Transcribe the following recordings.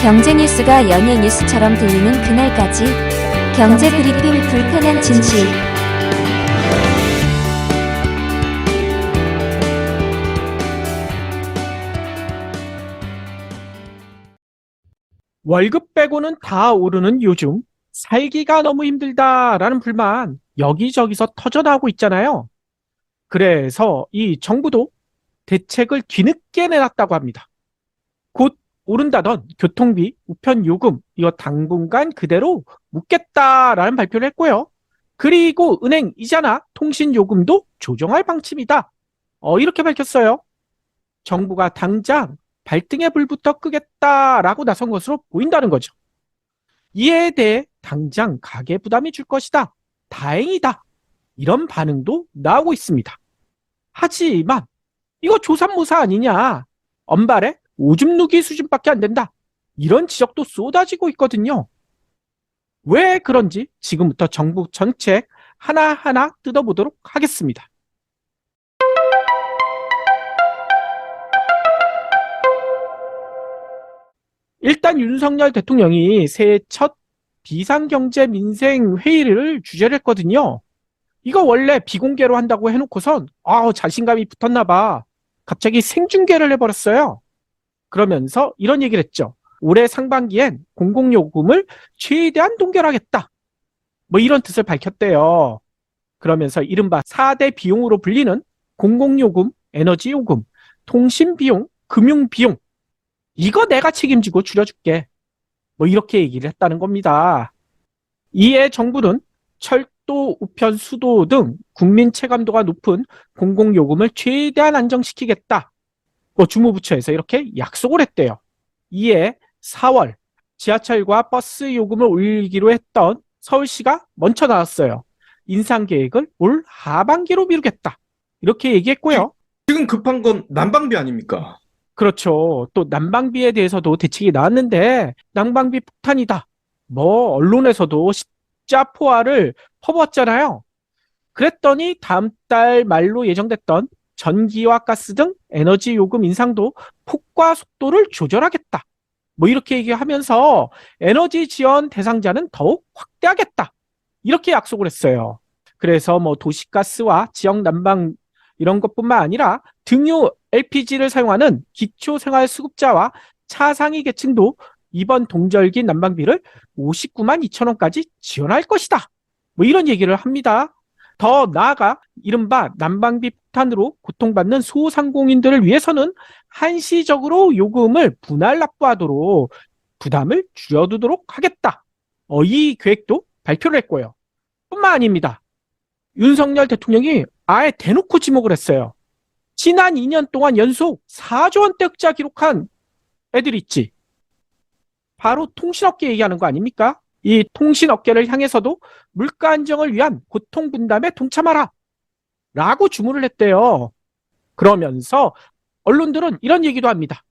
경제 뉴스가 연예 뉴스처럼 들리는 그날까지 경제 브리핑 불편한 진실. 월급 빼고는 다 오르는 요즘 살기가 너무 힘들다라는 불만 여기저기서 터져나오고 있잖아요. 그래서 이 정부도 대책을 뒤늦게 내놨다고 합니다. 곧 오른다던 교통비, 우편 요금 이거 당분간 그대로 묻겠다라는 발표를 했고요. 그리고 은행 이자나 통신 요금도 조정할 방침이다. 이렇게 밝혔어요. 정부가 당장 발등에 불부터 끄겠다라고 나선 것으로 보인다는 거죠. 이에 대해 당장 가계 부담이 줄 것이다. 다행이다. 이런 반응도 나오고 있습니다. 하지만 이거 조삼모사 아니냐. 언발에 오줌 누기 수준밖에 안 된다. 이런 지적도 쏟아지고 있거든요. 왜 그런지 지금부터 정부 정책 하나하나 뜯어보도록 하겠습니다. 일단 윤석열 대통령이 새해 첫 비상경제 민생 회의를 주재를 했거든요. 이거 원래 비공개로 한다고 해놓고선 자신감이 붙었나 봐. 갑자기 생중계를 해버렸어요. 그러면서 이런 얘기를 했죠. 올해 상반기엔 공공요금을 최대한 동결하겠다. 뭐 이런 뜻을 밝혔대요. 그러면서 이른바 4대 비용으로 불리는 공공요금, 에너지요금, 통신비용, 금융비용 이거 내가 책임지고 줄여줄게. 뭐 이렇게 얘기를 했다는 겁니다. 이에 정부는 철도, 우편, 수도 등 국민 체감도가 높은 공공요금을 최대한 안정시키겠다. 주무부처에서 이렇게 약속을 했대요. 이에 4월 지하철과 버스 요금을 올리기로 했던 서울시가 먼저 나왔어요. 인상 계획을 올 하반기로 미루겠다. 이렇게 얘기했고요. 지금 급한 건 난방비 아닙니까? 그렇죠. 또 난방비에 대해서도 대책이 나왔는데 난방비 폭탄이다. 뭐 언론에서도 십자포화를 퍼부었잖아요. 그랬더니 다음 달 말로 예정됐던 전기와 가스 등 에너지 요금 인상도 폭과 속도를 조절하겠다. 뭐 이렇게 얘기하면서 에너지 지원 대상자는 더욱 확대하겠다. 이렇게 약속을 했어요. 그래서 뭐 도시가스와 지역 난방 이런 것뿐만 아니라 등유 LPG를 사용하는 기초생활수급자와 차상위 계층도 이번 동절기 난방비를 59만 2천 원까지 지원할 것이다. 뭐 이런 얘기를 합니다. 더 나아가 이른바 난방비 폭탄으로 고통받는 소상공인들을 위해서는 한시적으로 요금을 분할 납부하도록 부담을 줄여두도록 하겠다. 이 계획도 발표를 했고요. 뿐만 아닙니다. 윤석열 대통령이 아예 대놓고 지목을 했어요. 지난 2년 동안 연속 4조 원대 흑자 기록한 애들 있지. 바로 통신업계 얘기하는 거 아닙니까? 이 통신업계를 향해서도 물가 안정을 위한 고통 분담에 동참하라. 라고 주문을 했대요. 그러면서 언론들은 이런 얘기도 합니다.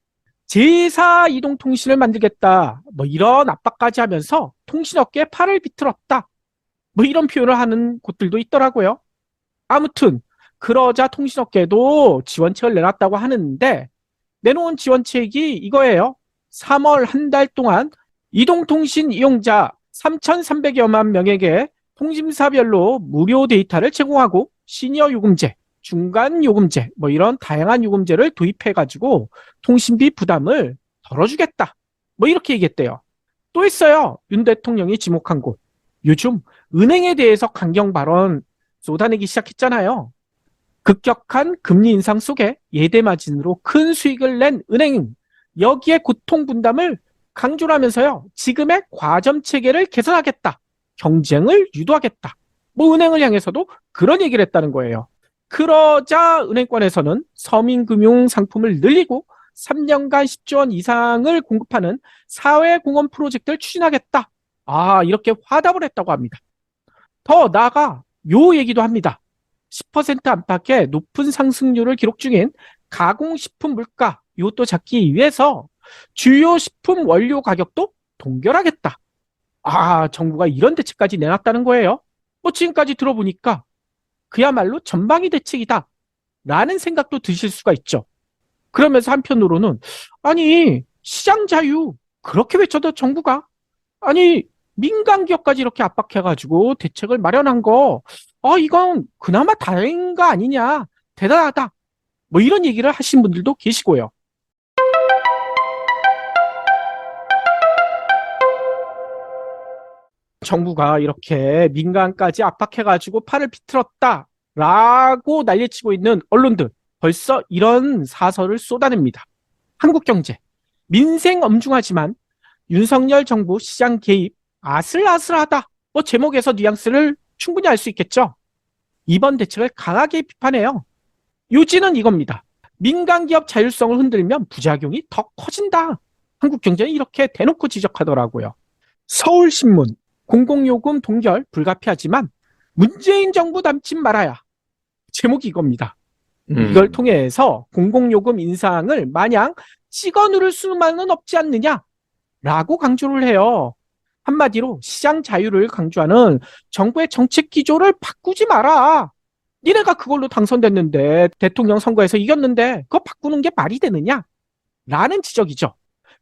제4 이동통신을 만들겠다. 뭐 이런 압박까지 하면서 통신업계에 팔을 비틀었다. 뭐 이런 표현을 하는 곳들도 있더라고요. 아무튼 그러자 통신업계도 지원책을 내놨다고 하는데 내놓은 지원책이 이거예요. 3월 한 달 동안 이동통신 이용자 3,300여만 명에게 통신사별로 무료 데이터를 제공하고 시니어 요금제, 중간 요금제 뭐 이런 다양한 요금제를 도입해가지고 통신비 부담을 덜어주겠다. 뭐 이렇게 얘기했대요. 또 있어요. 윤 대통령이 지목한 곳. 요즘 은행에 대해서 강경 발언 쏟아내기 시작했잖아요. 급격한 금리 인상 속에 예대 마진으로 큰 수익을 낸 은행 여기에 고통 분담을 강조를 하면서요. 지금의 과점 체계를 개선하겠다. 경쟁을 유도하겠다. 뭐 은행을 향해서도 그런 얘기를 했다는 거예요. 그러자 은행권에서는 서민금융 상품을 늘리고 3년간 10조 원 이상을 공급하는 사회공헌 프로젝트를 추진하겠다. 이렇게 화답을 했다고 합니다. 더 나아가 요 얘기도 합니다. 10% 안팎의 높은 상승률을 기록 중인 가공식품 물가 이것도 잡기 위해서 주요 식품 원료 가격도 동결하겠다. 정부가 이런 대책까지 내놨다는 거예요. 지금까지 들어보니까 그야말로 전방위 대책이다 라는 생각도 드실 수가 있죠. 그러면서 한편으로는 아니 시장 자유 그렇게 외쳐도 정부가, 아니, 민간 기업까지 이렇게 압박해가지고 대책을 마련한 거, 이건 그나마 다행인 거 아니냐. 대단하다. 뭐 이런 얘기를 하신 분들도 계시고요. 정부가 이렇게 민간까지 압박해가지고 팔을 비틀었다라고 난리치고 있는 언론들, 벌써 이런 사설을 쏟아냅니다. 한국경제, 민생 엄중하지만 윤석열 정부 시장 개입 아슬아슬하다. 뭐 제목에서 뉘앙스를 충분히 알 수 있겠죠. 이번 대책을 강하게 비판해요. 요지는 이겁니다. 민간 기업 자율성을 흔들면 부작용이 더 커진다. 한국경제는 이렇게 대놓고 지적하더라고요. 서울신문, 공공요금 동결 불가피하지만 문재인 정부 남친 말아야. 제목이 이겁니다. 이걸 통해서 공공요금 인상을 마냥 찍어 누를 수만은 없지 않느냐라고 강조를 해요. 한마디로 시장 자유를 강조하는 정부의 정책 기조를 바꾸지 마라. 니네가 그걸로 당선됐는데, 대통령 선거에서 이겼는데 그거 바꾸는 게 말이 되느냐? 라는 지적이죠.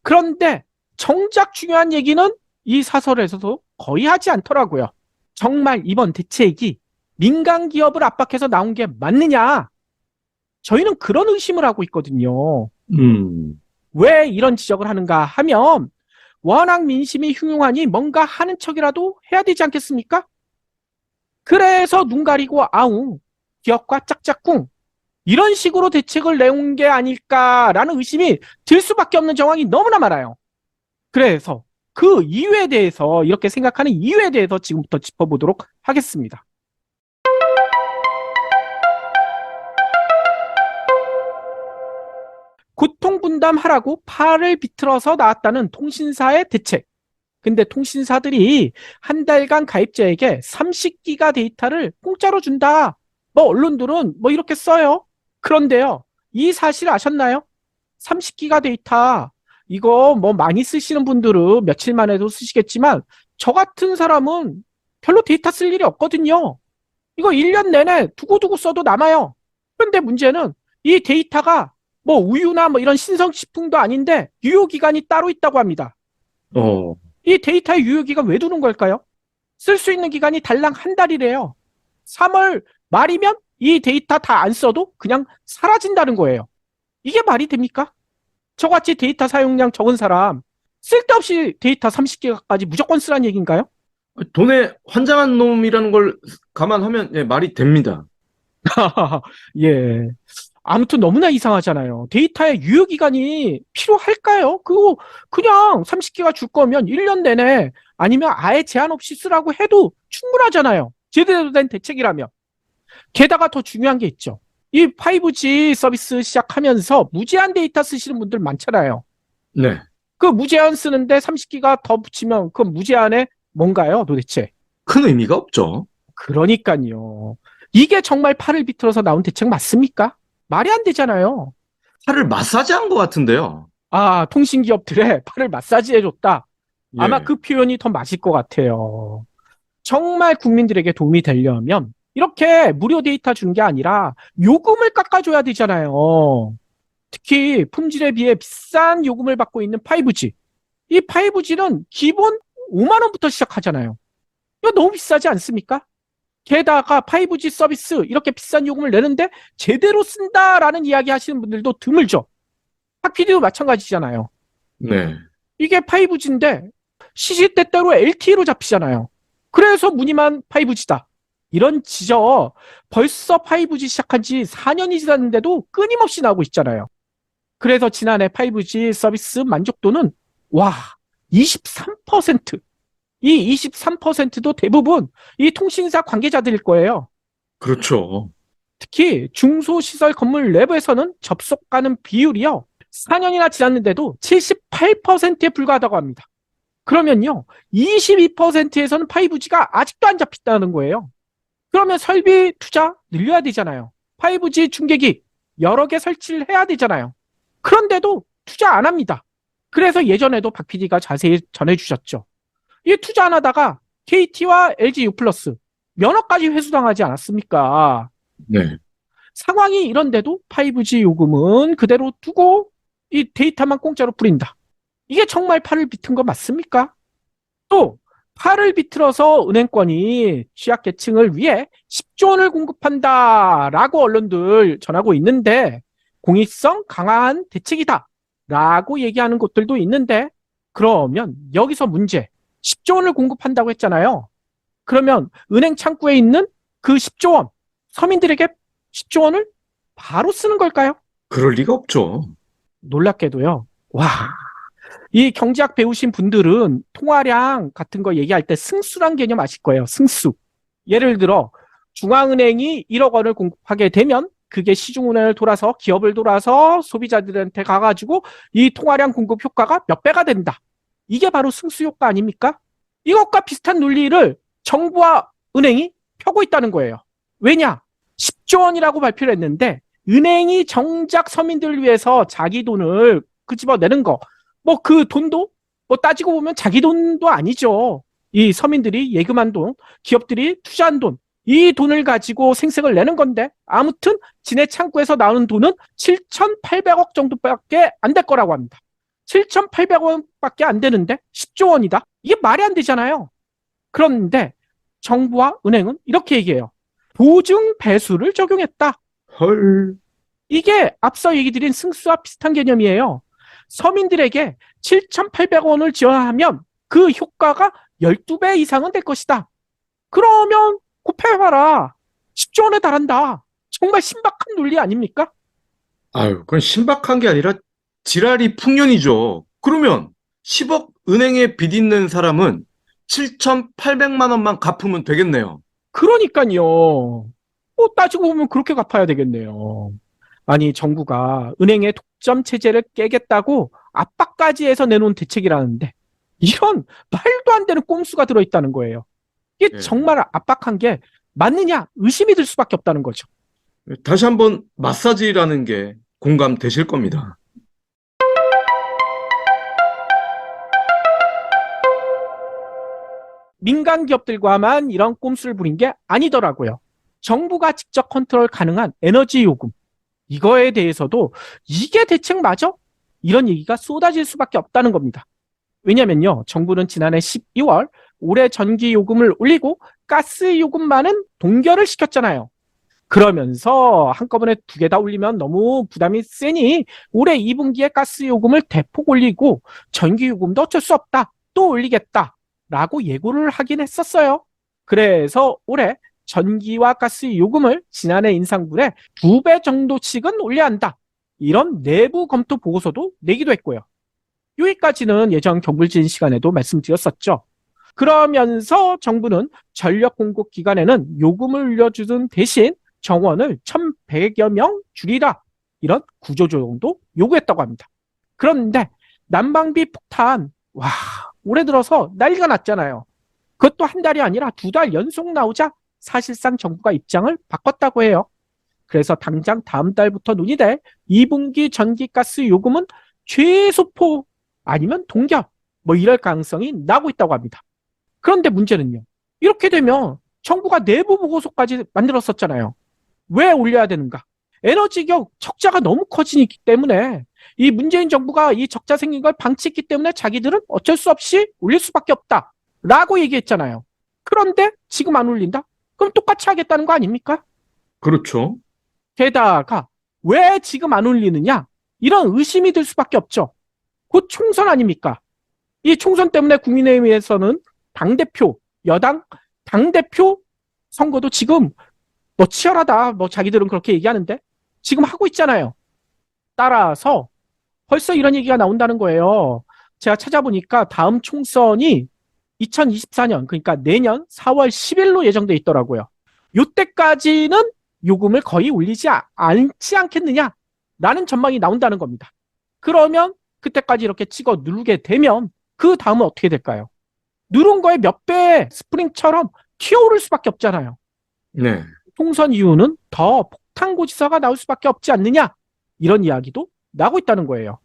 그런데 정작 중요한 얘기는 이 사설에서도 거의 하지 않더라고요. 정말 이번 대책이 민간 기업을 압박해서 나온 게 맞느냐? 저희는 그런 의심을 하고 있거든요. 왜 이런 지적을 하는가 하면 워낙 민심이 흉흉하니 뭔가 하는 척이라도 해야 되지 않겠습니까? 그래서 눈 가리고 아웅, 기업과 짝짝꿍 이런 식으로 대책을 내온 게 아닐까라는 의심이 들 수밖에 없는 정황이 너무나 많아요. 그래서 그 이유에 대해서, 이렇게 생각하는 이유에 대해서 지금부터 짚어보도록 하겠습니다. 고통분담하라고 팔을 비틀어서 나왔다는 통신사의 대책. 근데 통신사들이 한 달간 가입자에게 30기가 데이터를 공짜로 준다. 뭐 언론들은 뭐 이렇게 써요. 그런데요, 이 사실 아셨나요? 30기가 데이터, 이거 뭐 많이 쓰시는 분들은 며칠만 해도 쓰시겠지만 저 같은 사람은 별로 데이터 쓸 일이 없거든요. 이거 1년 내내 두고두고 써도 남아요. 그런데 문제는 이 데이터가 뭐 우유나 뭐 이런 신성식품도 아닌데 유효기간이 따로 있다고 합니다. 이 데이터의 유효기간 왜 두는 걸까요? 쓸 수 있는 기간이 달랑 한 달이래요. 3월 말이면 이 데이터 다 안 써도 그냥 사라진다는 거예요. 이게 말이 됩니까? 저같이 데이터 사용량 적은 사람, 쓸데없이 데이터 30기가까지 무조건 쓰라는 얘기인가요? 돈에 환장한 놈이라는 걸 감안하면 예, 말이 됩니다. 예. 아무튼 너무나 이상하잖아요. 데이터의 유효기간이 필요할까요? 그거 그냥 30기가 줄 거면 1년 내내, 아니면 아예 제한 없이 쓰라고 해도 충분하잖아요. 제대로 된 대책이라면. 게다가 더 중요한 게 있죠. 이 5G 서비스 시작하면서 무제한 데이터 쓰시는 분들 많잖아요. 네. 그 무제한 쓰는데 30기가 더 붙이면 그 무제한에 뭔가요, 도대체? 큰 의미가 없죠. 그러니까요. 이게 정말 팔을 비틀어서 나온 대책 맞습니까? 말이 안 되잖아요. 팔을 마사지한 것 같은데요. 아, 통신기업들의 팔을 마사지해줬다. 아마 예. 그 표현이 더 맞을 것 같아요. 정말 국민들에게 도움이 되려면 이렇게 무료 데이터 주는 게 아니라 요금을 깎아줘야 되잖아요. 특히 품질에 비해 비싼 요금을 받고 있는 5G. 이 5G는 기본 5만 원부터 시작하잖아요. 이거 너무 비싸지 않습니까? 게다가 5G 서비스 이렇게 비싼 요금을 내는데 제대로 쓴다라는 이야기 하시는 분들도 드물죠. 핫피디도 마찬가지잖아요. 네. 이게 5G인데 시시때때로 LTE로 잡히잖아요. 그래서 무늬만 5G다. 이런 지적, 벌써 5G 시작한 지 4년이 지났는데도 끊임없이 나오고 있잖아요. 그래서 지난해 5G 서비스 만족도는 23%. 이 23%도 대부분 이 통신사 관계자들일 거예요. 그렇죠. 특히 중소시설 건물 내부에서는 접속 가능 비율이요, 4년이나 지났는데도 78%에 불과하다고 합니다. 그러면요, 22%에서는 5G가 아직도 안 잡힌다는 거예요. 그러면 설비 투자 늘려야 되잖아요. 5G 중계기 여러 개 설치를 해야 되잖아요. 그런데도 투자 안 합니다. 그래서 예전에도 박 PD가 자세히 전해주셨죠. 이 투자 안 하다가 KT와 LG U+ 면허까지 회수당하지 않았습니까? 네. 상황이 이런데도 5G 요금은 그대로 두고 이 데이터만 공짜로 뿌린다. 이게 정말 팔을 비튼 거 맞습니까? 또 팔을 비틀어서 은행권이 취약계층을 위해 10조 원을 공급한다라고 언론들 전하고 있는데 공익성 강한 대책이다라고 얘기하는 곳들도 있는데 그러면 여기서 문제 10조 원을 공급한다고 했잖아요. 그러면 은행 창구에 있는 그 10조 원 서민들에게 10조 원을 바로 쓰는 걸까요? 그럴 리가 없죠. 놀랍게도요. 와, 이 경제학 배우신 분들은 통화량 같은 거 얘기할 때 승수란 개념 아실 거예요. 승수. 예를 들어 중앙은행이 1억 원을 공급하게 되면 그게 시중은행을 돌아서 기업을 돌아서 소비자들한테 가가지고 이 통화량 공급 효과가 몇 배가 된다. 이게 바로 승수 효과 아닙니까? 이것과 비슷한 논리를 정부와 은행이 펴고 있다는 거예요. 왜냐? 10조 원이라고 발표를 했는데 은행이 정작 서민들을 위해서 자기 돈을 끄집어내는 거. 뭐 그 돈도 뭐 따지고 보면 자기 돈도 아니죠. 이 서민들이 예금한 돈, 기업들이 투자한 돈, 이 돈을 가지고 생색을 내는 건데 아무튼 지네 창구에서 나오는 돈은 7,800억 정도밖에 안 될 거라고 합니다. 7,800원밖에 안 되는데 10조 원이다? 이게 말이 안 되잖아요. 그런데 정부와 은행은 이렇게 얘기해요. 보증 배수를 적용했다. 헐. 이게 앞서 얘기 드린 승수와 비슷한 개념이에요. 서민들에게 7,800원을 지원하면 그 효과가 12배 이상은 될 것이다. 그러면 곱해봐라. 10조 원에 달한다. 정말 신박한 논리 아닙니까? 아유, 그건 신박한 게 아니라 지랄이 풍년이죠. 그러면 10억 은행에 빚 있는 사람은 7,800만 원만 갚으면 되겠네요. 그러니까요. 따지고 보면 그렇게 갚아야 되겠네요. 아니, 정부가 은행의 독점 체제를 깨겠다고 압박까지 해서 내놓은 대책이라는데 이런 말도 안 되는 꼼수가 들어있다는 거예요. 이게 예. 정말 압박한 게 맞느냐 의심이 들 수밖에 없다는 거죠. 다시 한번 마사지라는 게 공감되실 겁니다. 민간 기업들과만 이런 꼼수를 부린 게 아니더라고요. 정부가 직접 컨트롤 가능한 에너지 요금, 이거에 대해서도 이게 대책 맞아? 이런 얘기가 쏟아질 수밖에 없다는 겁니다. 왜냐면요, 정부는 지난해 12월 올해 전기 요금을 올리고 가스 요금만은 동결을 시켰잖아요. 그러면서 한꺼번에 두 개 다 올리면 너무 부담이 세니 올해 2분기에 가스 요금을 대폭 올리고 전기 요금도 어쩔 수 없다. 또 올리겠다. 라고 예고를 하긴 했었어요. 그래서 올해 전기와 가스 요금을 지난해 인상분의 2배 정도씩은 올려야 한다. 이런 내부 검토 보고서도 내기도 했고요. 여기까지는 예전 경불진 시간에도 말씀드렸었죠. 그러면서 정부는 전력 공급 기간에는 요금을 올려주는 대신 정원을 1,100여 명 줄이라. 이런 구조조정도 요구했다고 합니다. 그런데 난방비 폭탄, 와, 올해 들어서 난리가 났잖아요. 그것도 한 달이 아니라 2달 연속 나오자 사실상 정부가 입장을 바꿨다고 해요. 그래서 당장 다음 달부터 논의될 2분기 전기가스 요금은 최소포 아니면 동결 뭐 이럴 가능성이 나고 있다고 합니다. 그런데 문제는요. 이렇게 되면 정부가 내부 보고서까지 만들었었잖아요. 왜 올려야 되는가? 에너지격 적자가 너무 커지기 때문에 이 문재인 정부가 이 적자 생긴 걸 방치했기 때문에 자기들은 어쩔 수 없이 올릴 수밖에 없다라고 얘기했잖아요. 그런데 지금 안 올린다? 그럼 똑같이 하겠다는 거 아닙니까? 그렇죠. 게다가 왜 지금 안 올리느냐? 이런 의심이 들 수밖에 없죠. 곧 총선 아닙니까? 이 총선 때문에 국민의힘에서는 당대표, 여당 당대표 선거도 지금 뭐 치열하다, 뭐 자기들은 그렇게 얘기하는데 지금 하고 있잖아요. 따라서 벌써 이런 얘기가 나온다는 거예요. 제가 찾아보니까 다음 총선이 2024년, 그러니까 내년 4월 10일로 예정돼 있더라고요. 이때까지는 요금을 거의 올리지 않지 않겠느냐라는 전망이 나온다는 겁니다. 그러면 그때까지 이렇게 찍어 누르게 되면 그 다음은 어떻게 될까요? 누른 거에 몇 배 스프링처럼 튀어오를 수밖에 없잖아요. 네. 총선 이후는 더 폭탄고지서가 나올 수밖에 없지 않느냐 이런 이야기도 나오고 있다는 거예요.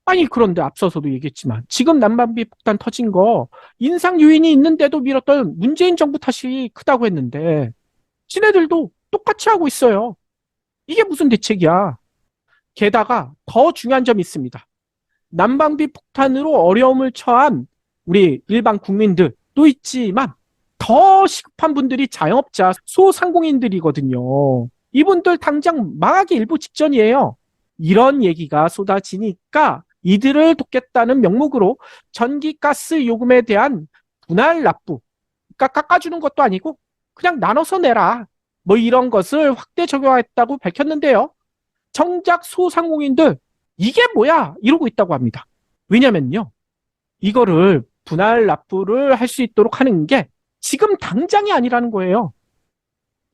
아니 그런데 앞서서도 얘기했지만 지금 난방비 폭탄 터진 거 인상 요인이 있는데도 밀었던 문재인 정부 탓이 크다고 했는데 지네들도 똑같이 하고 있어요. 이게 무슨 대책이야. 게다가 더 중요한 점이 있습니다. 난방비 폭탄으로 어려움을 처한 우리 일반 국민들도 있지만 더 시급한 분들이 자영업자, 소상공인들이거든요. 이분들 당장 망하기 일보 직전이에요. 이런 얘기가 쏟아지니까 이들을 돕겠다는 명목으로 전기, 가스 요금에 대한 분할 납부, 그러니까 깎아주는 것도 아니고 그냥 나눠서 내라. 뭐 이런 것을 확대 적용했다고 밝혔는데요. 정작 소상공인들 이게 뭐야? 이러고 있다고 합니다. 왜냐면요. 이거를 분할 납부를 할 수 있도록 하는 게 지금 당장이 아니라는 거예요.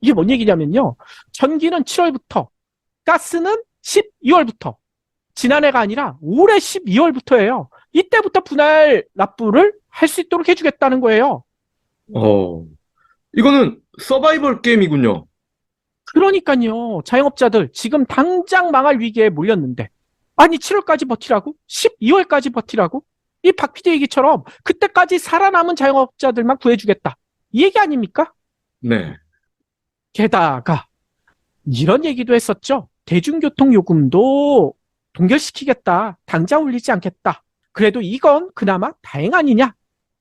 이게 뭔 얘기냐면요. 전기는 7월부터, 가스는 12월부터, 지난해가 아니라 올해 12월부터예요. 이때부터 분할 납부를 할 수 있도록 해주겠다는 거예요. 이거는 서바이벌 게임이군요. 그러니까요. 자영업자들 지금 당장 망할 위기에 몰렸는데 아니 7월까지 버티라고? 12월까지 버티라고? 이 박 PD 얘기처럼 그때까지 살아남은 자영업자들만 구해주겠다. 이 얘기 아닙니까? 네. 게다가 이런 얘기도 했었죠. 대중교통 요금도 동결시키겠다. 당장 올리지 않겠다. 그래도 이건 그나마 다행 아니냐?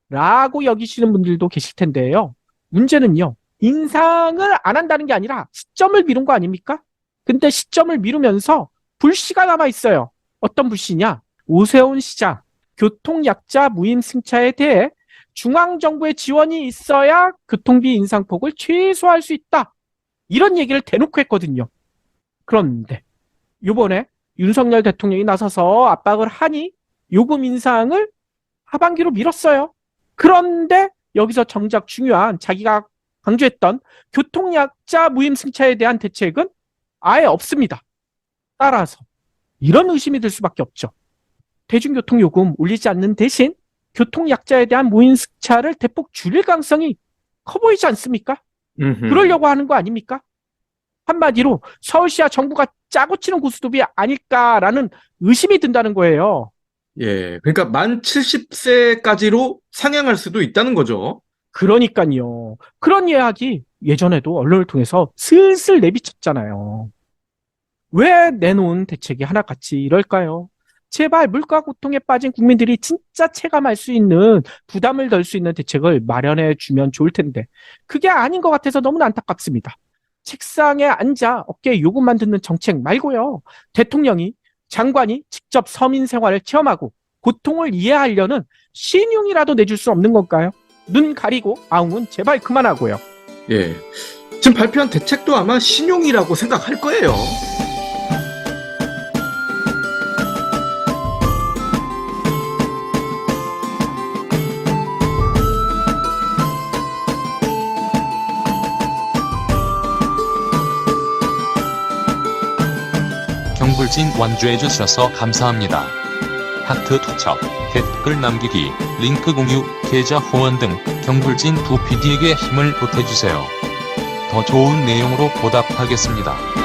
라고 여기시는 분들도 계실 텐데요. 문제는요. 인상을 안 한다는 게 아니라 시점을 미룬 거 아닙니까? 근데 시점을 미루면서 불씨가 남아 있어요. 어떤 불씨냐? 오세훈 시장 교통약자 무임 승차에 대해 중앙정부의 지원이 있어야 교통비 인상폭을 최소화할 수 있다. 이런 얘기를 대놓고 했거든요. 그런데 이번에 윤석열 대통령이 나서서 압박을 하니 요금 인상을 하반기로 미뤘어요. 그런데 여기서 정작 중요한 자기가 강조했던 교통약자 무임 승차에 대한 대책은 아예 없습니다. 따라서 이런 의심이 들 수밖에 없죠. 대중교통요금 올리지 않는 대신 교통약자에 대한 무임 승차를 대폭 줄일 가능성이 커 보이지 않습니까? 그러려고 하는 거 아닙니까? 한마디로 서울시와 정부가 짜고 치는 고스톱이 아닐까라는 의심이 든다는 거예요. 예. 그러니까 만 70세까지로 상향할 수도 있다는 거죠. 그러니까요. 그런 이야기 예전에도 언론을 통해서 슬슬 내비쳤잖아요. 왜 내놓은 대책이 하나같이 이럴까요? 제발 물가 고통에 빠진 국민들이 진짜 체감할 수 있는 부담을 덜 수 있는 대책을 마련해 주면 좋을 텐데 그게 아닌 것 같아서 너무나 안타깝습니다. 책상에 앉아 어깨에 요금만 듣는 정책 말고요. 대통령이 장관이 직접 서민 생활을 체험하고 고통을 이해하려는 신용이라도 내줄 수 없는 건가요? 눈 가리고 아웅은 제발 그만하고요. 예. 지금 발표한 대책도 아마 신용이라고 생각할 거예요. 경불진 완주해주셔서 감사합니다. 하트 투척, 댓글 남기기, 링크 공유, 계좌 후원 등 경불진 두 PD에게 힘을 보태주세요. 더 좋은 내용으로 보답하겠습니다.